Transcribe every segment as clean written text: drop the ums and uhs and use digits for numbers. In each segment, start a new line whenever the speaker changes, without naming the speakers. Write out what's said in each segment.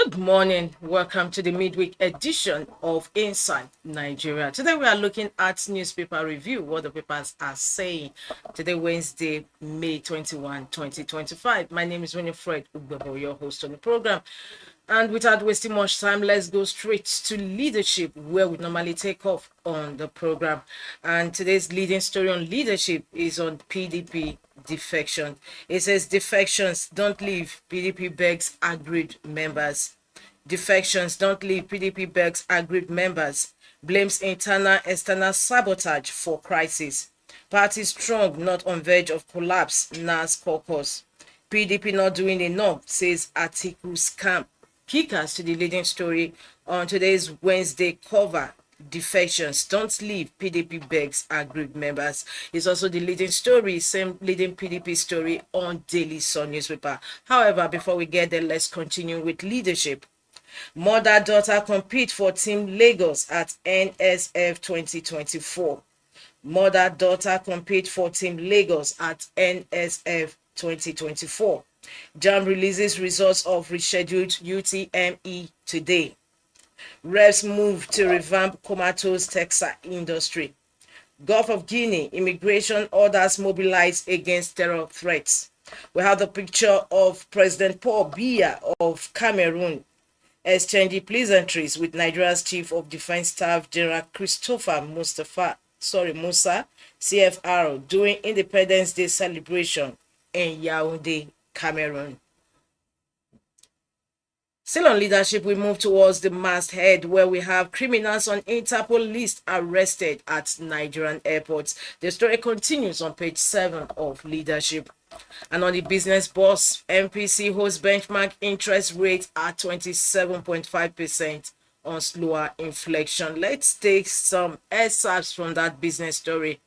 Good morning. Welcome to the midweek edition of Inside Nigeria. Today we are looking at newspaper review, what the papers are saying. Today, Wednesday, May 21, 2025. My name is Winifred Ugbebo, your host on the program. And without wasting much time, let's go straight to leadership, where we normally take off on the program. And today's leading story on leadership is on PDP defection. It says defections don't leave, PDP begs aggrieved members. Defections don't leave, PDP begs aggrieved members. Blames internal external sabotage for crisis. Party strong, not on verge of collapse, NAS caucus. PDP not doing enough, says Atiku's camp. Kickers to the leading story on today's Wednesday cover. Defections don't leave, PDP begs aggrieved members. It's also the leading story, same leading PDP story on Daily Sun newspaper. However, before we get there, let's continue with leadership. Mother-daughter compete for Team Lagos at NSF 2024. Mother-daughter compete for Team Lagos at NSF 2024. JAMB releases results of rescheduled UTME today. Reps move to revamp comatose textile industry. Gulf of Guinea, immigration orders mobilized against terror threats. We have the picture of President Paul Biya of Cameroon exchanging pleasantries with Nigeria's Chief of Defense Staff General Christopher Musa, CFR, during Independence Day celebration in Yaoundé, Cameroon. Still on leadership, we move towards the masthead, where we have criminals on Interpol list arrested at Nigerian airports. The story continues on page 7 of leadership. And on the business boss, MPC holds benchmark interest rate at 27.5% on slower inflation. Let's take some excerpts from that business story.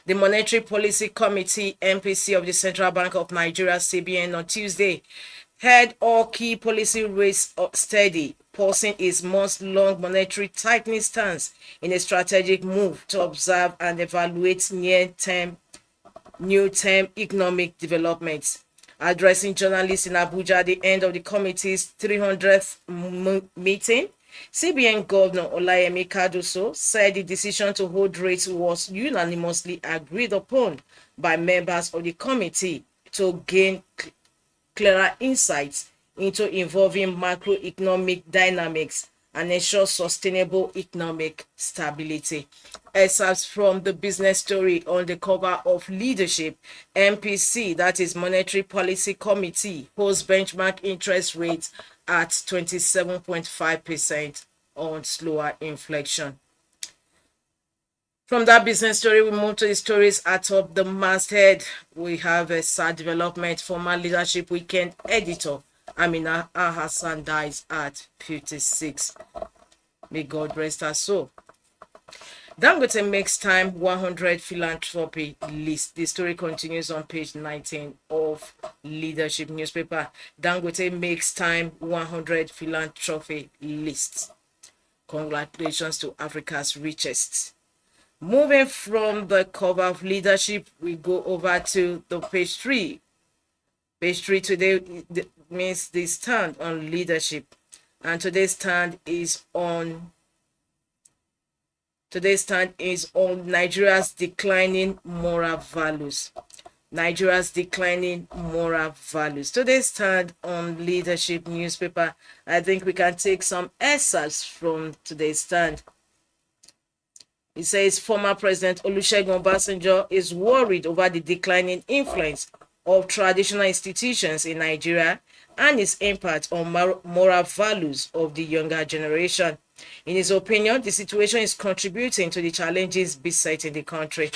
The Monetary Policy Committee, MPC of the Central Bank of Nigeria, CBN, on Tuesday had all key policy rates steady, pausing its month-long monetary tightening stance in a strategic move to observe and evaluate new-term economic developments. Addressing journalists in Abuja at the end of the committee's 300th meeting, CBN Governor Olayemi Cardoso said the decision to hold rates was unanimously agreed upon by members of the committee to gain clearer insights into involving macroeconomic dynamics and ensure sustainable economic stability. Excerpts from the business story on the cover of leadership. MPC, that is Monetary Policy Committee, holds benchmark interest rates at 27.5% on slower inflation. From that business story, we move to the stories atop the masthead. We have a sad development. Former Leadership Weekend editor Amina Hassan dies at 56. May God rest her soul. Dangote makes time 100 philanthropy list. The story continues on page 19 of leadership newspaper. Dangote makes time 100 philanthropy list. Congratulations to Africa's richest. Moving from the cover of leadership, we go over to the page 3. Page 3 today means the stand on leadership. And today's stand is on Nigeria's declining moral values. Nigeria's declining moral values. Today's stand on leadership newspaper. I think we can take some excerpts from today's stand. It says former President Olusegun Obasanjo is worried over the declining influence of traditional institutions in Nigeria and its impact on moral values of the younger generation. In his opinion, the situation is contributing to the challenges besetting the country.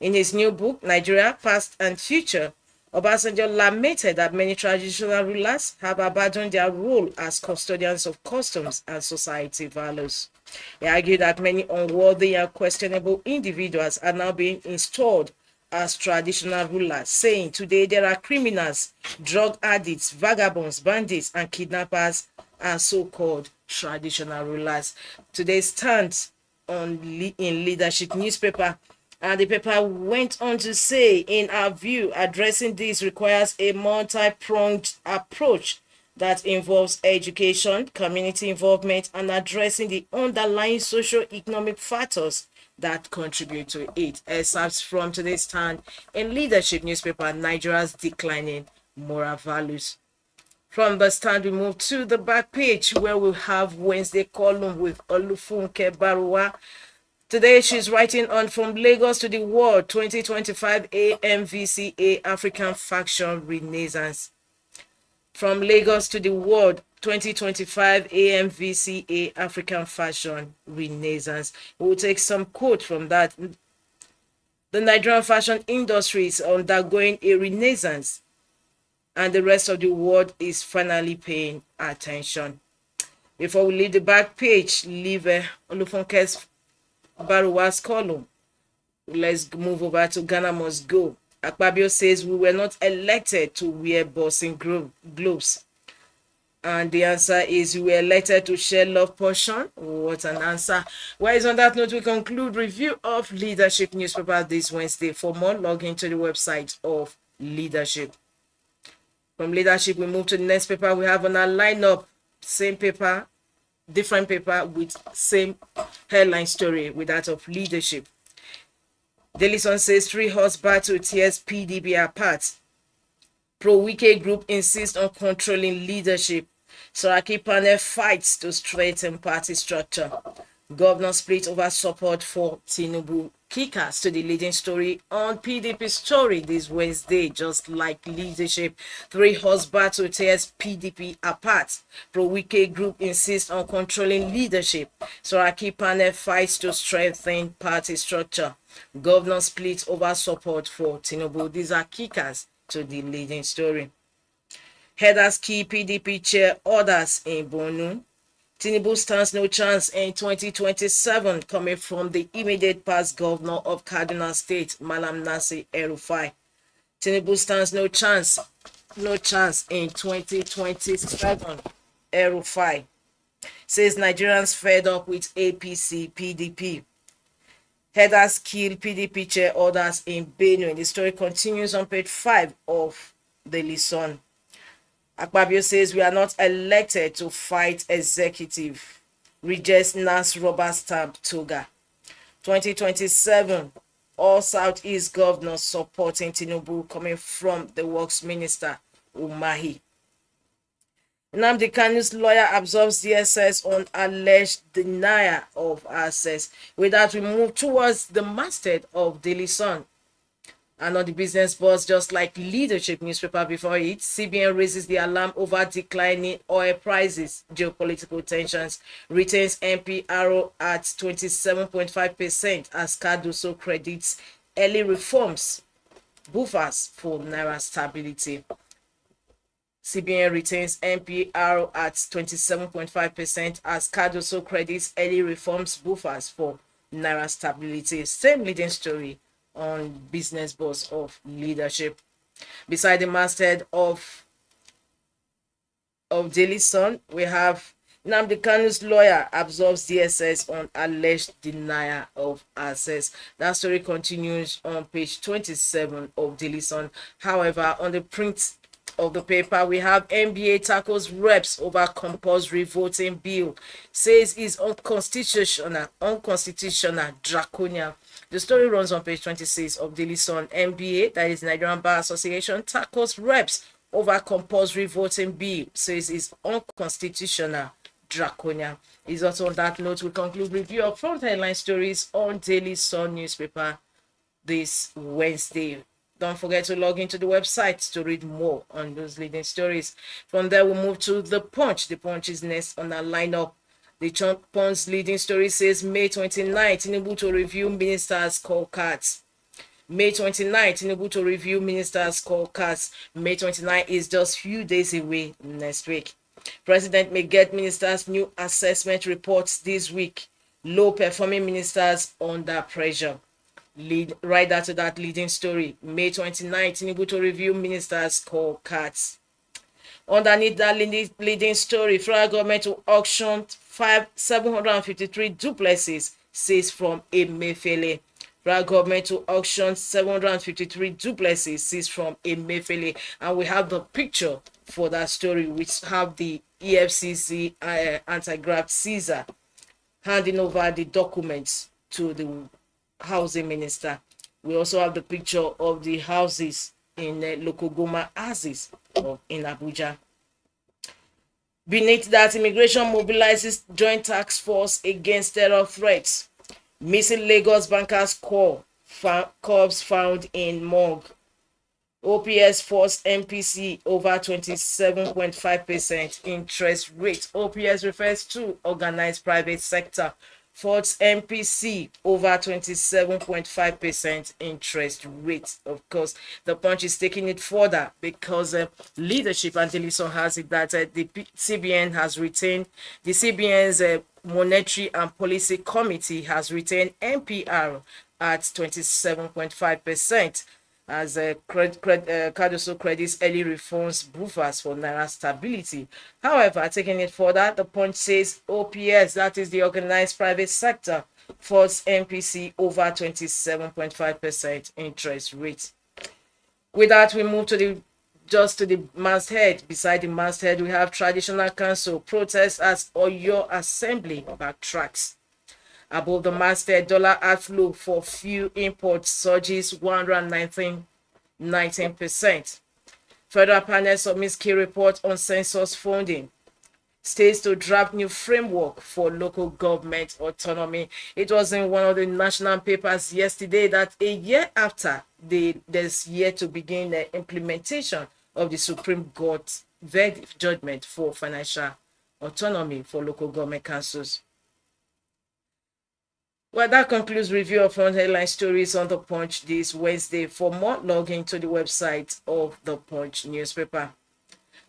In his new book, Nigeria, Past and Future, Obasanjo lamented that many traditional rulers have abandoned their role as custodians of customs and society values. He argued that many unworthy and questionable individuals are now being installed as traditional rulers, saying today there are criminals, drug addicts, vagabonds, bandits, and kidnappers as so-called traditional rulers. Today's stand in leadership newspaper. And the paper went on to say, in our view, addressing this requires a multi-pronged approach that involves education, community involvement, and addressing the underlying socio-economic factors that contribute to it. Excerpts from today's stand in Leadership newspaper, Nigeria's declining moral values. From the stand, we move to the back page where we have Wednesday column with Olufunke Baruwa. Today, she's writing on From Lagos to the World 2025 AMVCA African Faction Renaissance. From Lagos to the World 2025 AMVCA African Fashion Renaissance. We'll take some quote from that. The Nigerian fashion industry is undergoing a renaissance, and the rest of the world is finally paying attention. Before we leave the back page, leave Olufunke's Baruwa's column. Let's move over to Ghana Must Go. Akpabio says we were not elected to wear bossing globes. And the answer is we were elected to share love portion. What an answer. Whereas on that note, we conclude review of Leadership newspaper this Wednesday. For more, log into the website of Leadership. From Leadership, we move to the next paper we have on our lineup. Same paper, different paper with same headline story with that of Leadership. Daily Sun says 3 horse battle tears PDP apart. Pro-Wike group insists on controlling leadership. Saraki panel fights to strengthen party structure. Governor split over support for Tinubu. Kickers to the leading story on PDP story this Wednesday, just like Leadership. 3 horse battle tears PDP apart. Pro-Wike group insists on controlling leadership. Saraki panel fights to strengthen party structure. Governor split over support for Tinubu. These are kickers to the leading story. Headers key PDP chair orders in Borno. Tinubu stands no chance in 2027, coming from the immediate past governor of Kaduna State, Malam Nasir El-Rufai. Tinubu stands no chance in 2027. El-Rufai says Nigerians fed up with APC PDP. Headers kill PDP chair orders in Benue. The story continues on page 5 of the Sun. Akpabio says we are not elected to fight executive. Rejects NAS rubber stamp toga. 2027, all Southeast governors supporting Tinubu, coming from the Works Minister, Umahi. Nnamdi Kanu's lawyer absolves DSS on alleged denial of access. With that, we move towards the masthead of Daily Sun. And on the business boards, just like Leadership newspaper before it, CBN raises the alarm over declining oil prices, geopolitical tensions, retains MPRO at 27.5% as Cardoso credits early reforms, buffers for Naira stability. CBN retains MPRO at 27.5% as Cardoso credits early reforms, buffers for Naira stability. Same leading story on business boards of Leadership. Beside the masthead of Daily Sun, we have Nnamdi Kanu's lawyer absolves DSS on alleged denial of access. That story continues on page 27 of Daily Sun. However, on the print of the paper, we have NBA tackles reps over compulsory voting bill, says is unconstitutional, draconian. The story runs on page 26 of Daily Sun. NBA, that is Nigerian Bar Association, tackles reps over compulsory voting bill, says is unconstitutional, draconian. Is also on that note, we conclude review of front headline stories on Daily Sun newspaper this Wednesday. Don't forget to log into the website to read more on those leading stories. From there, we'll move to The Punch. The Punch is next on our lineup. The Punch leading story says May 29, Tinubu to review ministers' scorecards. May 29, Tinubu to review ministers' scorecards. May 29 is just few days away next week. President may get ministers' new assessment reports this week. Low-performing ministers under pressure. Right after that leading story, May 29, Tinubu to review ministers' scorecards. Underneath that leading story, federal government to auction 753 duplexes, says from Emefiele. Federal government to auction 753 duplexes seized from Emefiele. And we have the picture for that story, which have the EFCC anti-graft Caesar handing over the documents to the housing minister. We also have the picture of the houses in Lokogoma Axis in Abuja. Beneath that, immigration mobilizes joint task force against terror threats. Missing Lagos bankers corpse found in morgue. OPS force MPC over 27.5% interest rate. OPS refers to organized private sector. Force MPC over 27.5% interest rate. Of course, the Punch is taking it further because leadership and Delison has it that the CBN has retained the CBN's Monetary and Policy Committee has retained MPR at 27.5%. As Cardoso credits early reforms buffers for Naira stability. However, taking it further, the Punch says OPS, that is the organized private sector, force MPC over 27.5% interest rate. With that, we move to the masthead. Beside the masthead, we have traditional council protests as Oyo Assembly backtracks. Above the masthead, dollar outflow for fuel imports surges 119%. Federal panel submits key report on census funding. States to draft new framework for local government autonomy. It was in one of the national papers yesterday that a year after there's yet to begin the implementation of the Supreme Court verdict judgment for financial autonomy for local government councils. Well, that concludes review of front headline stories on the Punch this Wednesday. For more, log into the website of the Punch newspaper.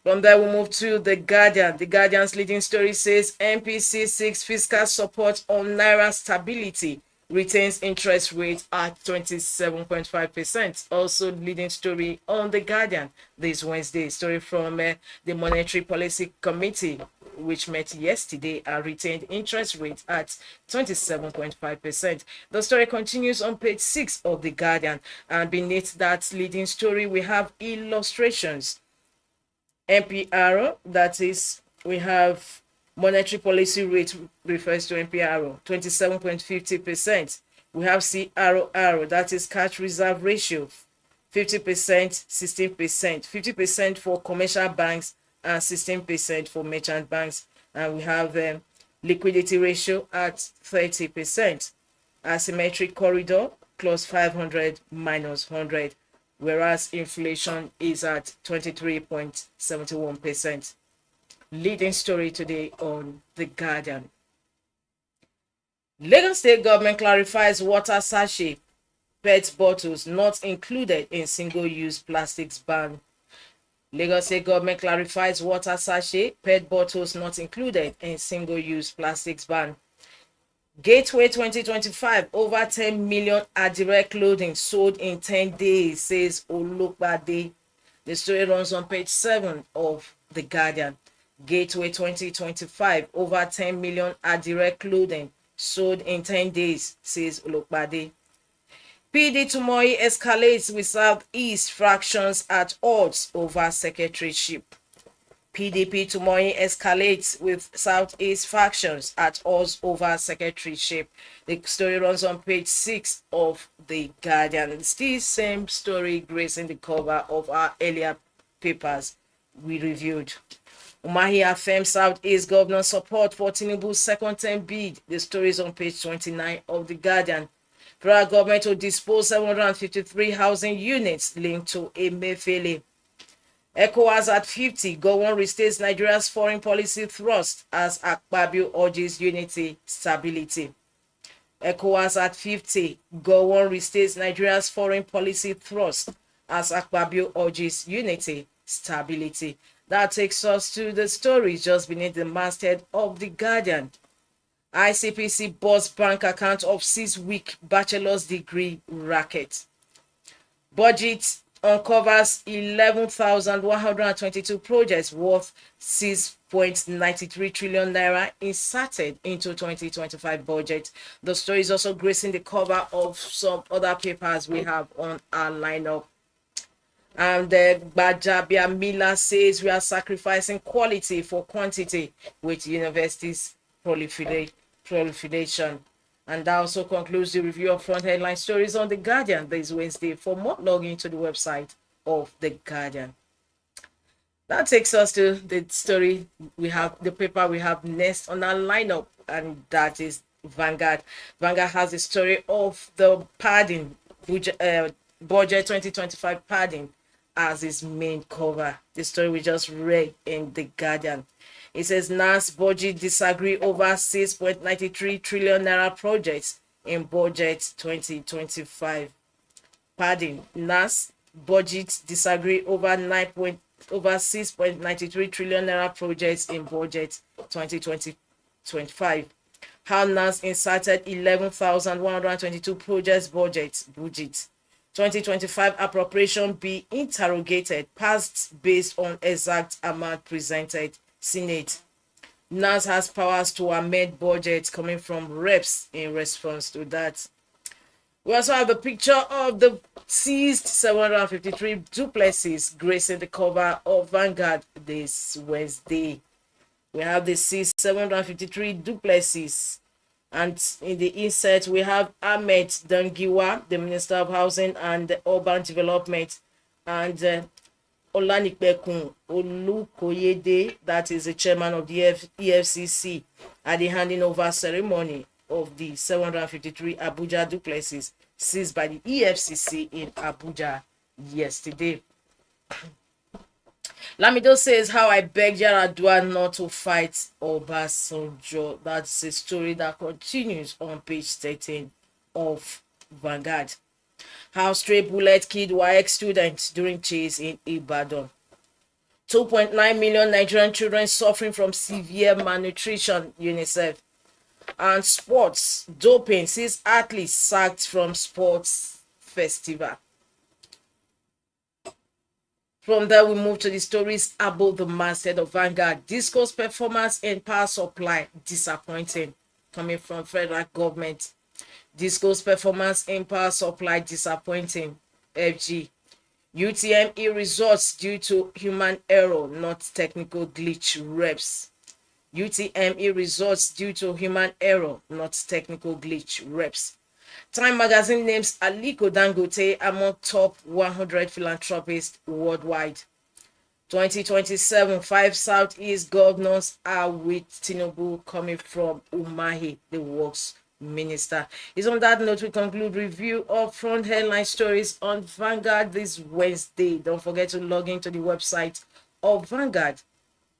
From there, we'll move to The Guardian. The Guardian's leading story says MPC seeks fiscal support on Naira stability, retains interest rate at 27.5%. Also leading story on The Guardian this Wednesday. Story from the Monetary Policy Committee, which met yesterday, and retained interest rate at 27.5%. The story continues on page 6 of The Guardian, and beneath that leading story, we have illustrations. MPR, that is, we have monetary policy rate refers to MPR, 27.50%. We have CRR, that is cash reserve ratio, 50%, 16%, 50% for commercial banks and 16% for merchant banks. And we have liquidity ratio at 30%. Asymmetric corridor, plus 500 minus 100, whereas inflation is at 23.71%. Leading story today on The Guardian. Lagos State government clarifies water sachet, PET bottles not included in single-use plastics ban. Lagos State government clarifies water sachet, PET bottles not included in single-use plastics ban. Gateway 2025, over 10 million Adire clothing sold in 10 days, says Olokbade. The story runs on page 7 of The Guardian. Gateway 2025, over 10 million Adire clothing sold in 10 days, says Olokbade. PD Tumoyi escalates with Southeast fractions at odds over secretaryship. PDP Tumoyi escalates with Southeast factions at odds over secretaryship. The story runs on page 6 of The Guardian. Still same story gracing the cover of our earlier papers we reviewed. Umahi affirms Southeast governor support for Tinubu's second term bid. The story is on page 29 of The Guardian. Federal government to dispose 753 housing units linked to Emefiele. ECOWAS at 50, Gowon restates Nigeria's foreign policy thrust as Akpabio urges unity, stability. ECOWAS at 50, Gowon restates Nigeria's foreign policy thrust as Akpabio urges unity, stability. That takes us to the story just beneath the masthead of The Guardian. ICPC boss bank account of 6-week bachelor's degree racket. Budget uncovers 11,122 projects worth 6.93 trillion naira inserted into 2025 budget. The story is also gracing the cover of some other papers we have on our lineup. And Bajabia Miller says we are sacrificing quality for quantity with universities proliferation. And that also concludes the review of front headline stories on The Guardian this Wednesday. For more, log into the website of The Guardian. That takes us to the story we have, the paper we have next on our lineup, and that is Vanguard. Vanguard has the story of the padding, budget 2025 padding as its main cover. The story we just read in The Guardian. It says NAS budget disagree over 6.93 trillion naira projects in budget 2025. Padding. NAS budget disagree over 6.93 trillion naira projects in budget 2025. How NAS inserted 11,122 projects budget. 2025 appropriation be interrogated, passed based on exact amount presented. Senate. NAS has powers to amend budget coming from reps in response to that. We also have the picture of the seized 753 duplexes gracing the cover of Vanguard this Wednesday. We have the seized 753 duplexes. And in the insert, we have Ahmed Dangiwa, the Minister of Housing and Urban Development, and Olanikpekun Olukoyede, that is the chairman of the EFCC, at the handing over ceremony of the 753 Abuja duplexes seized by the EFCC in Abuja yesterday. Lamido says how I begged Yaradua not to fight Obasanjo. That's a story that continues on page 13 of Vanguard. How stray bullet killed YX students during chase in Ibadan. 2.9 million Nigerian children suffering from severe malnutrition, UNICEF. And sports, doping sees athletes sacked from sports festival. From there, we move to the stories about the masthead of Vanguard. Disco's performance in power supply disappointing, coming from federal government. Disco's performance in power supply disappointing. FG. UTME results due to human error, not technical glitch. Reps. UTME results due to human error, not technical glitch. Reps. Time magazine names Aliko Dangote among top 100 philanthropists worldwide. 2027, 5 Southeast governors are with Tinubu, coming from Umahi, the works minister. It's on that note we conclude review of front headline stories on Vanguard this Wednesday. Don't forget to log into the website of Vanguard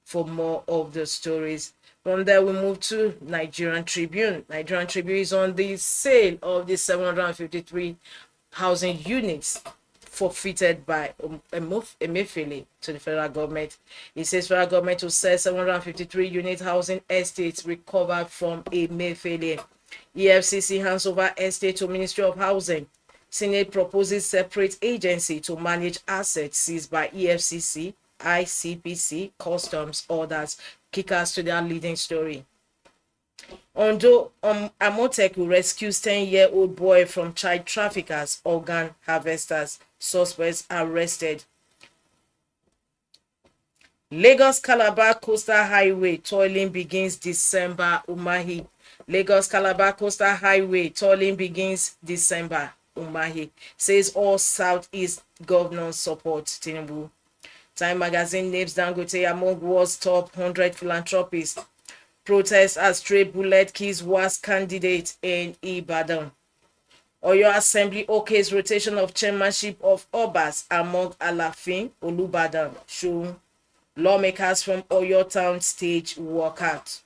for more of the stories. From there, we move to Nigerian Tribune. Nigerian Tribune is on the sale of the 753 housing units forfeited by Emefiele to the federal government. It says federal government to sell 753 unit housing estates recovered from Emefiele. EFCC hands over estate to Ministry of Housing. Senate proposes separate agency to manage assets seized by EFCC, ICPC, customs, orders. Kickers to their leading story. Ondo Amoteku rescues 10-year-old boy from child traffickers, organ harvesters. Suspects arrested. Lagos Calabar Coastal Highway tolling begins December. Umahi. Lagos Calabar Coastal Highway tolling begins December. Umahi. Says all Southeast governors support Tinubu. Time magazine names Dangote among world's top 100 philanthropists. Protest as stray bullet kills was candidate in Ibadan. Oyo Assembly OK's rotation of chairmanship of Obas among Alafin, Olubadan, shown. Lawmakers from Oyo town stage walkout.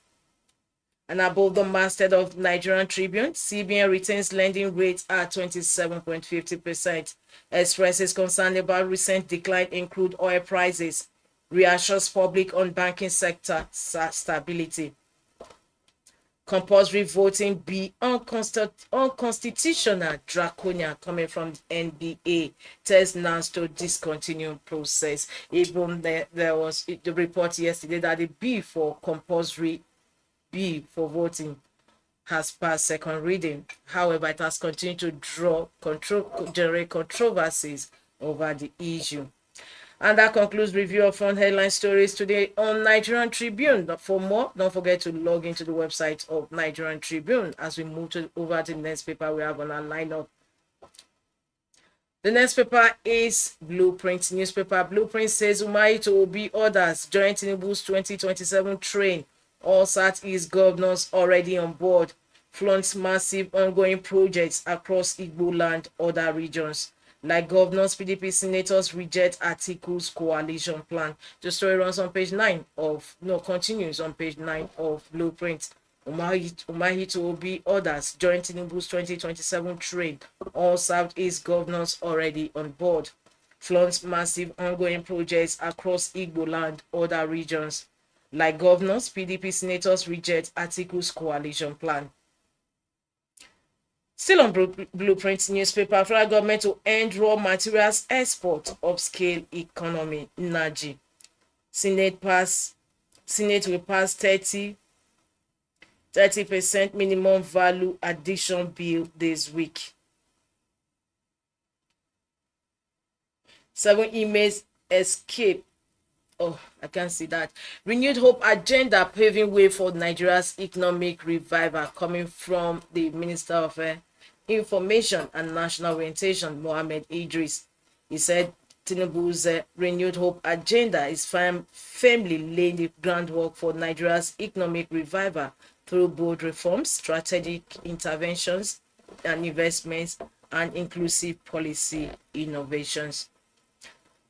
And above the masthead of Nigerian Tribune, CBN retains lending rates at 27.50%. Expresses concern about recent decline in crude oil prices. Reassures public on banking sector stability. Compulsory voting be unconstitutional, draconian, coming from the NBA. Tells NAS to discontinue process. Even there was the report yesterday that the bill for compulsory bill for voting has passed second reading. However, it has continued to generate controversies over the issue. And that concludes review of front headline stories today on Nigerian Tribune. For more, don't forget to log into the website of Nigerian Tribune as we move over to the next paper we have on our lineup. The next paper is Blueprint newspaper. Blueprint says Umahi to Obi orders join Tinubu's 2027 train. All Southeast governors already on board. Flaunts massive ongoing projects across Igbo land, other regions. Like governors, PDP senators reject Atiku's coalition plan. The story continues on page 9 of Blueprint. Umahi to Obi orders join Tinubu's 2027 train. All Southeast governors already on board. Flaunts massive ongoing projects across Igbo land, other regions. Like governors, PDP senators reject Atiku's coalition plan. Still on Blueprint newspaper, federal government to end raw materials export, upscale economy, Naji. Senate will pass 30% minimum value addition bill this week. 7 emails escape. Oh, I can't see that. Renewed hope agenda paving way for Nigeria's economic revival, coming from the Minister of Information and National Orientation, Mohammed Idris. He said Tinubu's renewed hope agenda is firmly laying the groundwork for Nigeria's economic revival through bold reforms, strategic interventions and investments, and inclusive policy innovations.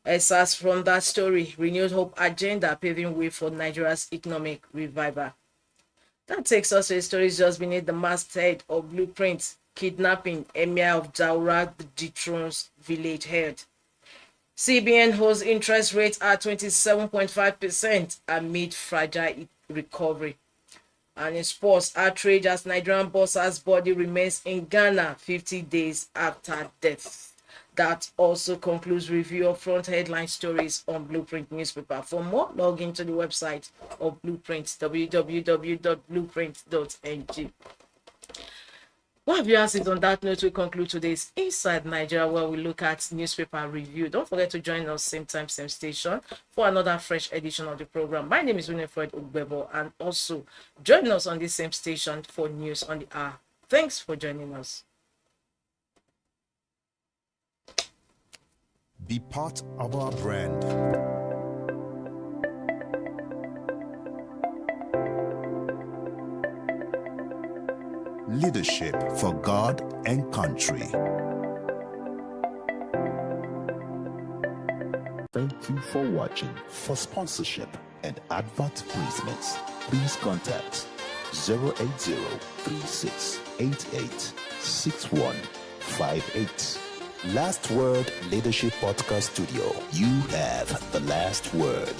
As from that story, renewed hope agenda paving way for Nigeria's economic revival. That takes us to the stories just beneath the masthead of Blueprint. Kidnapping, Emir of Daura dethrones village head. CBN holds interest rate at 27.5% amid fragile recovery. And in sports, outrage as Nigerian boxer's body remains in Ghana 50 days after death. That also concludes review of front headline stories on Blueprint newspaper. For more, log into the website of Blueprint, www.blueprint.ng. Well, viewers, on that note, we conclude today's Inside Nigeria, where we look at newspaper review. Don't forget to join us same time, same station for another fresh edition of the program. My name is Winifred Ugbebo, and also join us on this same station for news on the hour. Thanks for joining us.
Be part of our brand. Leadership for God and country. Thank you for watching. For sponsorship and advertisements, please contact 080-3688-6158. Last Word Leadership Podcast Studio. You have the last word.